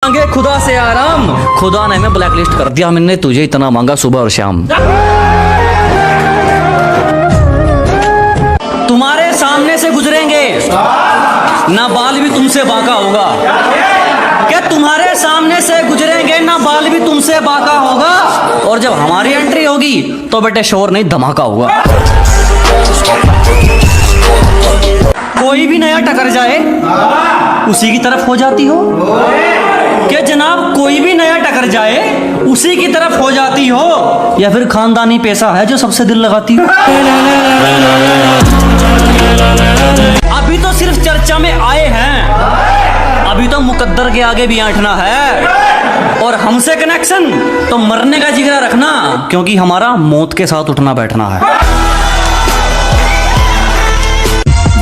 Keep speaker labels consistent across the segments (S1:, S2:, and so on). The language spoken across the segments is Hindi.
S1: मांगे खुदा से आराम, खुदा ने हमें ब्लैक लिस्ट कर दिया। मैंने तुझे इतना मांगा सुबह और शाम। तुम्हारे सामने से गुजरेंगे ना बाल भी तुमसे बांका होगा। क्या तुम्हारे सामने से गुजरेंगे ना बाल भी तुमसे बांका होगा। और जब हमारी एंट्री होगी तो बेटे शोर नहीं धमाका होगा। कोई भी नया टकर जाए उसी की तरफ हो जाती हो। क्या जनाब कोई भी नया टकर जाए उसी की तरफ हो जाती हो, या फिर खानदानी पैसा है जो सबसे दिल लगाती हो। अभी तो सिर्फ चर्चा में आए हैं, अभी तो मुकद्दर के आगे भी आंटना है। और हमसे कनेक्शन तो मरने का जिगरा रखना, क्योंकि हमारा मौत के साथ उठना बैठना है।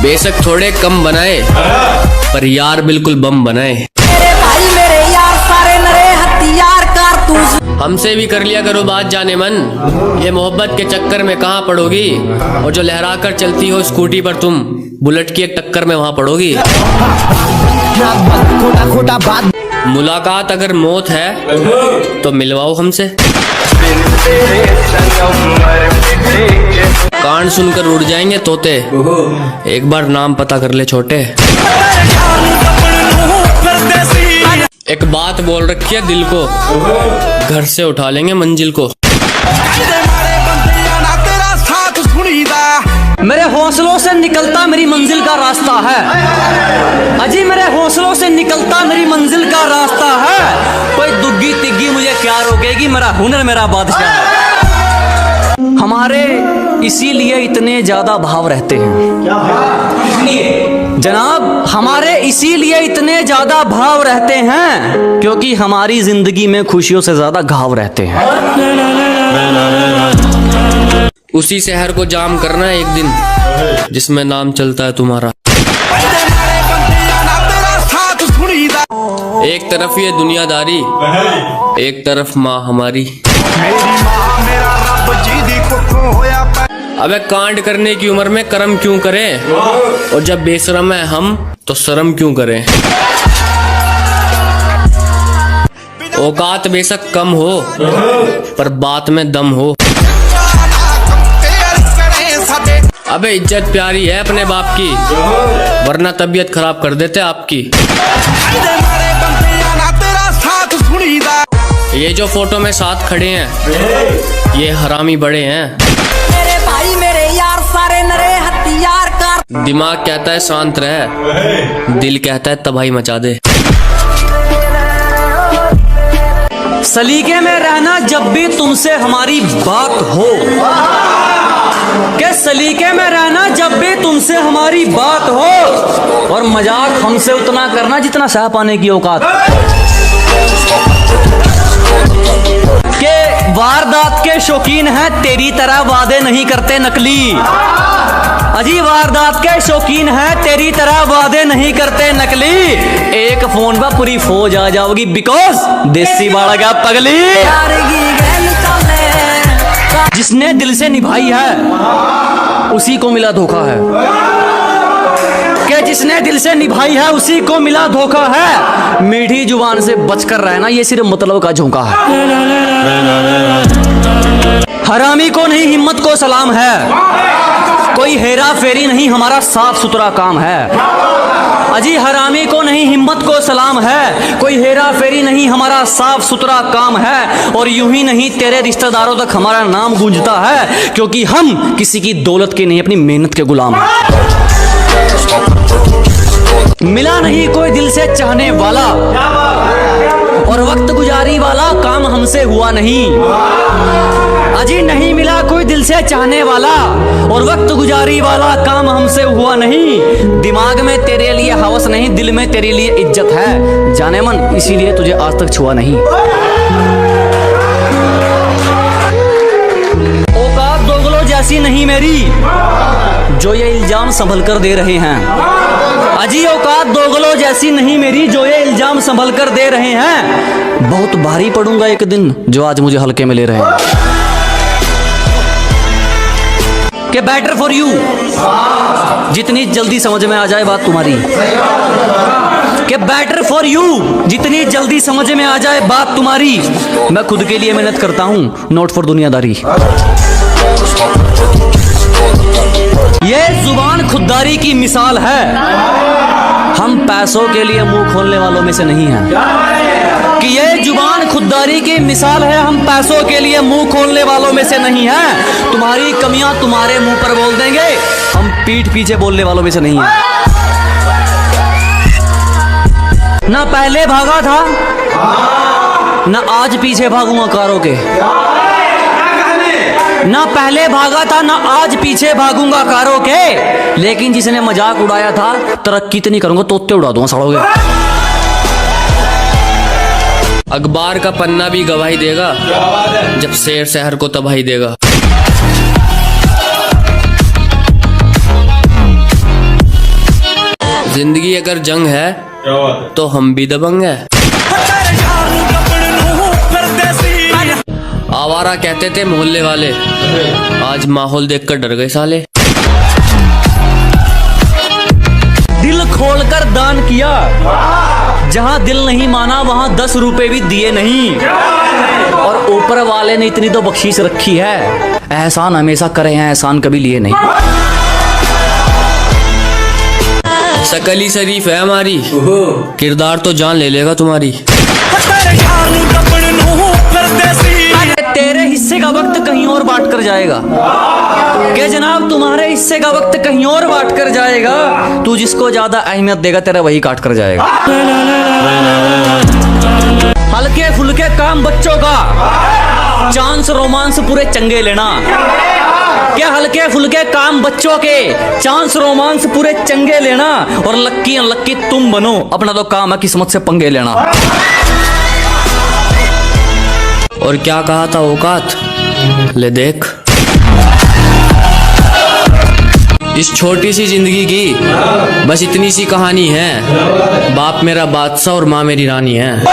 S2: बेशक थोड़े कम बनाए पर यार बिल्कुल बम बनाए।
S3: मेरे भाई मेरे यार सारे नरे हथियार कारतूस।
S2: हमसे भी कर लिया करो बात जाने मन, ये मोहब्बत के चक्कर में कहाँ पड़ोगी। और जो लहरा कर चलती हो स्कूटी पर तुम, बुलेट की एक टक्कर में वहाँ पड़ोगी।
S3: खोटा बात।
S2: मुलाकात अगर मौत है तो मिलवाओ हमसे। कान सुनकर उड़ जाएंगे तोते, एक बार नाम पता कर ले छोटे। एक बात बोल रखी है दिल को, घर से उठा लेंगे मंजिल को।
S1: मेरे हौसलों से निकलता मेरी मंजिल का रास्ता है। अजी मेरे हौसलों से निकलता मेरी मंजिल का रास्ता है। कोई दुग्गी तिग्गी मुझे क्या रोकेगी, मेरा हुनर मेरा बादशाह है। हमारे इसीलिए इतने ज्यादा भाव रहते हैं जनाब, हमारे इसीलिए इतने ज्यादा भाव रहते हैं, क्योंकि हमारी जिंदगी में खुशियों से ज्यादा घाव रहते हैं।
S2: उसी शहर को जाम करना है एक दिन जिसमें नाम चलता है तुम्हारा। एक तरफ ये दुनियादारी, एक तरफ माँ हमारी। अबे कांड करने की उम्र में कर्म क्यों करें, और जब बेशरम है हम तो शर्म क्यों करें। औकात बेशक कम हो पर बात में दम हो। अबे इज्जत प्यारी है अपने बाप की, वरना तबीयत खराब कर देते आपकी। ये जो फोटो में साथ खड़े हैं ये हरामी बड़े हैं।
S3: मेरे भाई मेरे यार सारे नरे हथियार कार।
S2: दिमाग कहता है शांत रहे, दिल कहता है तबाही मचा दे।
S1: सलीके में रहना जब भी तुमसे हमारी बात हो। के सलीके में रहना जब भी तुमसे हमारी बात हो, और मजाक हमसे उतना करना जितना सह पाने की औकात। के वारदात के शौकीन हैं तेरी तरह वादे नहीं करते नकली। अजी वारदात के शौकीन हैं तेरी तरह वादे नहीं करते नकली। एक फोन पर पूरी फौज आ जाओगी, बिकॉज देसी बाड़ा क्या पगली। जिसने दिल से निभाई है उसी को मिला धोखा है। कि जिसने दिल से निभाई है उसी को मिला धोखा है। मीठी जुबान से बचकर रहना ये सिर्फ मतलब का झोंका है। हरामी को नहीं हिम्मत को सलाम है, कोई हेरा फेरी नहीं हमारा साफ सुथरा काम है। अजी हरामी को नहीं हिम्मत को सलाम है, कोई हेरा फेरी नहीं हमारा साफ सुथरा काम है। और यूं ही नहीं तेरे रिश्तेदारों तक हमारा नाम गूंजता है, क्योंकि हम किसी की दौलत के नहीं अपनी मेहनत के गुलाम हैं। मिला नहीं कोई दिल से चाहने वाला, और वक्त गुजारी वाला काम हमसे हुआ नहीं। अजी नहीं मिला कोई दिल से चाहने वाला, और वक्त गुजारी वाला काम हमसे हुआ नहीं। दिमाग में तेरे लिए हवस नहीं, दिल में तेरे लिए इज्जत है जाने मन, इसीलिए तुझे आज तक छुआ नहीं। औकात दोगलों जैसी नहीं मेरी जो ये इल्जाम संभल कर दे रहे हैं। अजी औकात दोगलों जैसी नहीं मेरी जो ये इल्जाम संभल कर दे रहे हैं। बहुत भारी पड़ूंगा एक दिन जो आज मुझे हल्के में ले रहे हैं। कि बेटर फॉर यू, जितनी जल्दी समझ में आ जाए बात तुम्हारी। कि बेटर फॉर यू, जितनी जल्दी समझ में आ जाए बात तुम्हारी। मैं खुद के लिए मेहनत करता हूँ, नॉट फॉर दुनियादारी। ये जुबान खुददारी की मिसाल है। हम पैसों के लिए मुंह खोलने वालों में से नहीं हैं। कि ये जुबान खुददारी की मिसाल है, हम पैसों के लिए मुंह खोलने वालों में से नहीं हैं। तुम्हारी कमियां तुम्हारे मुंह पर बोल देंगे, हम पीठ पीछे बोलने वालों में से नहीं हैं। ना पहले भागा था, ना आज पीछे भागूंगा कारों के। ना पहले भागा था, ना आज पीछे भागूंगा कारों के। लेकिन जिसने मजाक उड़ाया था, तरक्की तो नहीं करूंगा, तोते उड़ा दूंगा सड़ोगे।
S2: अखबार का पन्ना भी गवाही देगा जब शेर शहर को तबाही देगा। जिंदगी अगर जंग है तो हम भी दबंग है। आवारा कहते थे मोहल्ले वाले, आज माहौल देखकर डर गए साले।
S1: दिल खोलकर दान किया, जहां दिल नहीं माना वहां 10 रुपए भी दिए नहीं। और ऊपर वाले ने इतनी तो बख्शीश रखी है, एहसान हमेशा करे हैं, एहसान कभी लिए नहीं।
S2: शकल ही शरीफ है हमारी, किरदार तो जान ले लेगा तुम्हारी।
S1: तेरे हिस्से का वक्त कहीं और बांट कर जाएगा, क्या जनाब तुम्हारे हिस्से का वक्त कहीं और बांट कर जाएगा। तू जिसको ज्यादा अहमियत देगा तेरा वही काट कर जाएगा। हल्के फुल्के काम बच्चों का, चांस रोमांस पूरे चंगे लेना। क्या हल्के फुल्के काम बच्चों के, चांस रोमांस पूरे चंगे लेना। और लक्की अनलक्की तुम बनो, अपना तो काम है किस्मत से पंगे लेना।
S2: और क्या कहा था औकात, ले देख। इस छोटी सी जिंदगी की बस इतनी सी कहानी है। बाप मेरा बादशाह और माँ मेरी रानी है।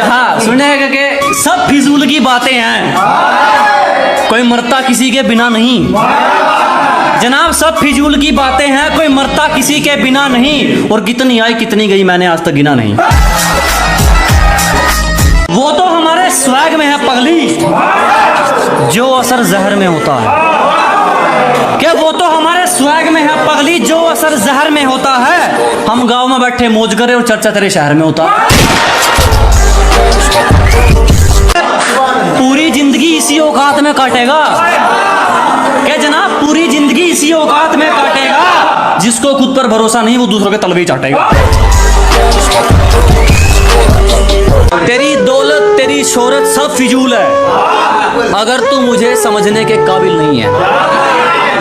S1: हाँ, सुनेगा कि सब फिजूल की बातें हैं, कोई मरता किसी के बिना नहीं। जनाब सब फिजूल की बातें हैं, कोई मरता किसी के बिना नहीं। और कितनी आई कितनी गई मैंने आज तक गिना नहीं। वो तो हमारे स्वैग में है पगली, जो असर जहर में होता है। क्या वो तो हमारे स्वैग में है पगली, जो असर जहर में होता है। हम गांव में बैठे मौज करे और चर्चा तेरे शहर में होता है। पूरी जिंदगी इसी औकात में काटेगा, क्या जनाब पूरी जिंदगी इसी औकात में काटेगा। जिसको खुद पर भरोसा नहीं वो दूसरों के तलवे ही चाटेगा। तेरी दौलत तेरी शोहरत सब फिजूल है, अगर तू मुझे समझने के काबिल नहीं है।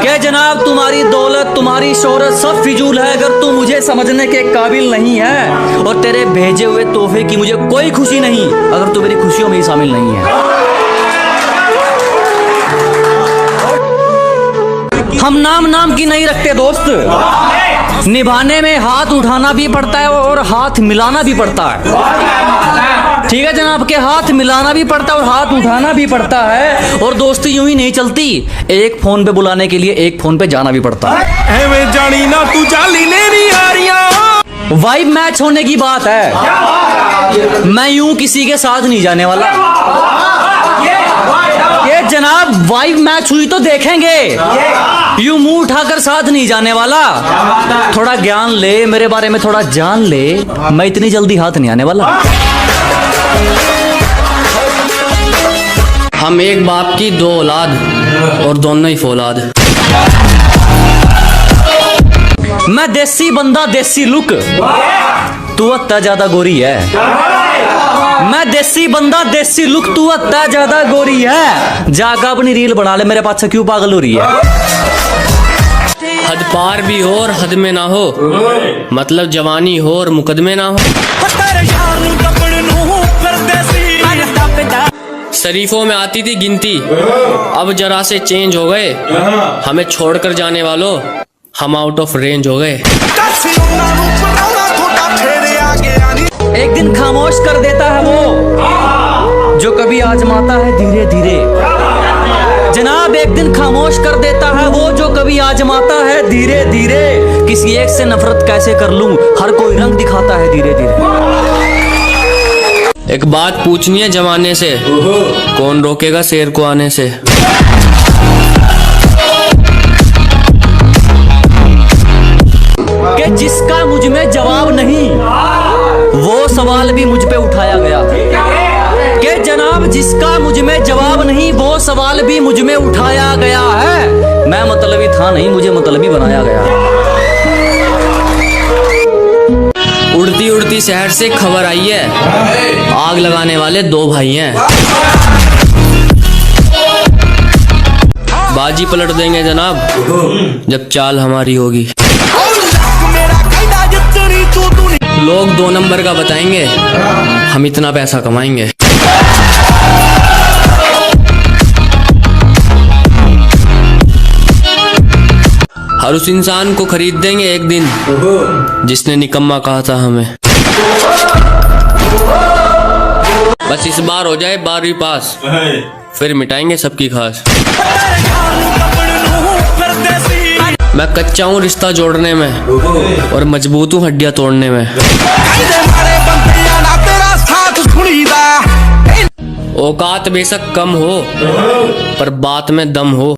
S1: क्या जनाब तुम्हारी दौलत तुम्हारी शोहरत सब फिजूल है, अगर तू मुझे समझने के काबिल नहीं है। और तेरे भेजे हुए तोहफे की मुझे कोई खुशी नहीं, अगर तू मेरी खुशियों में ही शामिल नहीं है। हम नाम की नहीं रखते दोस्त, निभाने में हाथ उठाना भी पड़ता है और हाथ मिलाना भी पड़ता है। ठीक है जनाब, के हाथ मिलाना भी पड़ता है और हाथ उठाना भी पड़ता है। और दोस्ती यूं ही नहीं चलती, एक फोन पे बुलाने के लिए एक फोन पे जाना भी पड़ता है।
S4: जानी ना तू जाली नहीं आ रही।
S1: वाइब मैच होने की बात है, मैं यूं किसी के साथ नहीं जाने वाला। ये जनाब वाइब मैच हुई तो देखेंगे, यूं मुंह उठाकर साथ नहीं जाने वाला। थोड़ा ज्ञान ले मेरे बारे में, थोड़ा जान ले, मैं इतनी जल्दी हाथ नहीं आने वाला।
S2: हम एक बाप की दो औलाद और दोनों ही फौलाद।
S1: मैं देसी बंदा देसी लुक, तू अत्ता ज्यादा गोरी है। मैं देसी बंदा देसी लुक, तू अत्ता ज्यादा गोरी है। जाकर अपनी रील बना ले, मेरे पास क्यों पागल हो रही है।
S2: हद पार भी हो और हद में ना हो, मतलब जवानी हो और मुकदमे ना हो। शरीफों में आती थी गिनती, अब जरा से चेंज हो गए। हमें छोड़कर जाने वालों, हम आउट ऑफ रेंज हो गए।
S1: एक दिन खामोश कर देता है वो जो कभी आजमाता है धीरे धीरे। जनाब एक दिन खामोश कर देता है वो जो कभी आजमाता है धीरे धीरे। किसी एक से नफरत कैसे कर लूं, हर कोई रंग दिखाता है धीरे धीरे।
S2: एक बात पूछनी है जमाने से, कौन रोकेगा शेर को आने से।
S1: कि जिसका मुझ में जवाब नहीं वो सवाल भी मुझ पे उठाया गया। कि जनाब जिसका मुझ में जवाब नहीं वो सवाल भी मुझ में उठाया गया है। मैं मतलबी था नहीं, मुझे मतलबी बनाया गया।
S2: उड़ती उड़ती शहर से खबर आई है, आग लगाने वाले दो भाई हैं। बाजी पलट देंगे जनाब जब चाल हमारी होगी। लोग 2 नंबर का बताएंगे, हम इतना पैसा कमाएंगे। हर उस इंसान को खरीद देंगे एक दिन जिसने निकम्मा कहा था हमें। बस इस बार हो जाए 12वीं पास, फिर मिटाएंगे सबकी खास। मैं कच्चा हूँ रिश्ता जोड़ने में और मजबूत हूँ हड्डियां तोड़ने में। औकात बेशक कम हो पर बात में दम हो।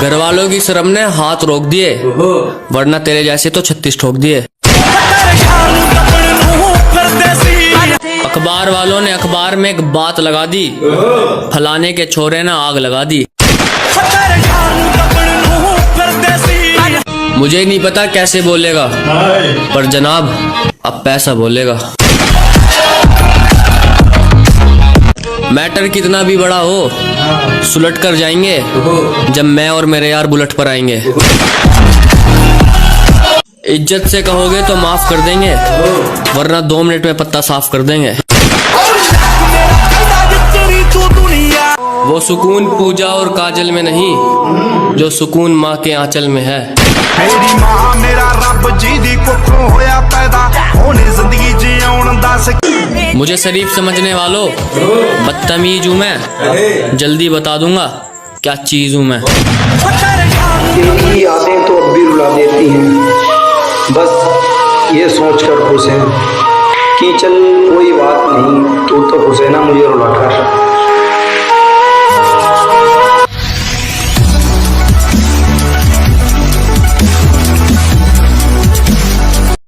S2: घर वालों की शर्म ने हाथ रोक दिए, वरना तेरे जैसे तो 36 ठोक दिए। अखबार वालों ने अखबार में एक बात लगा दी, फलाने के छोरे ने आग लगा दी। मुझे नहीं पता कैसे बोलेगा, पर जनाब अब पैसा बोलेगा। मैटर कितना भी बड़ा हो सुलट कर जाएंगे जब मैं और मेरे यार बुलेट पर आएंगे। इज्जत से कहोगे तो माफ कर देंगे, वरना 2 मिनट में पत्ता साफ कर देंगे। वो सुकून पूजा और काजल में नहीं जो सुकून माँ के आंचल में है।
S4: मेरी मां मेरा रब जी दी कुखों होया पैदा, होने जिंदगी जिउण दा
S2: मुझे शरीफ समझने वालों, बदतमीज हूँ मैं, जल्दी बता दूंगा क्या चीज हूँ मैं।
S5: इनकी यादें तो अब भी रुला देती हैं, बस ये सोचकर खुश हैं कि चल कोई बात नहीं, तू तो खुश है ना मुझे रुलाकर।